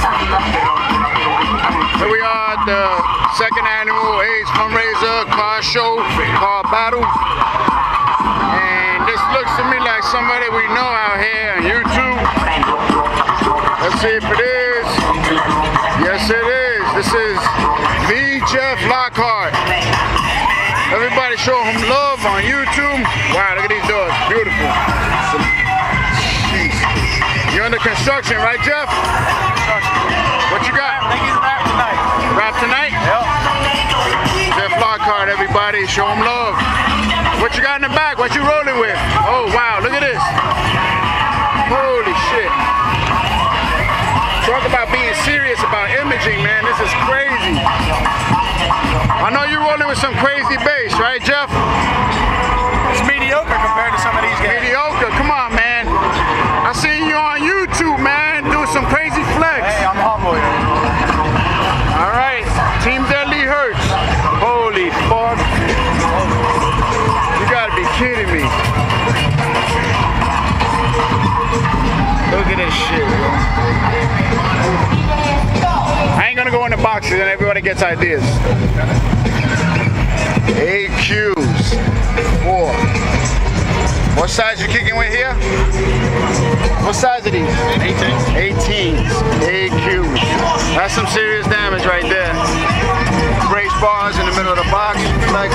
Here we are at the second annual AIDS fundraiser car show, car battle. And this looks to me like somebody we know out here on YouTube. Let's see if it is. Yes, it is. This is the Jeff Lockhart. Everybody show him love on YouTube. Wow, look at these doors. Beautiful. Jeez. You're under construction, right, Jeff? What you got? I think he's rap tonight. Rap tonight? Yep. Jeff Lockhart, everybody. Show him love. What you got in the back? What you rolling with? Oh, wow. Look at this. Holy shit. Talk about being serious about imaging, man. This is crazy. I know you're rolling with some crazy bass, right, Jeff? It's mediocre compared to some of these guys. Mediocre. Come on, man. I seen you on YouTube, man, doing some crazy flex. Hey, I'm humble here. All right. Team Deadly Hurts. Holy fuck. You gotta be kidding me. Look at this shit, bro. I ain't gonna go in the boxes and everybody gets ideas. AQs. 4. What size you kicking with here? What size are these? 18s. AQs. That's some serious damage right there. Brace bars in the middle of the box. Flex.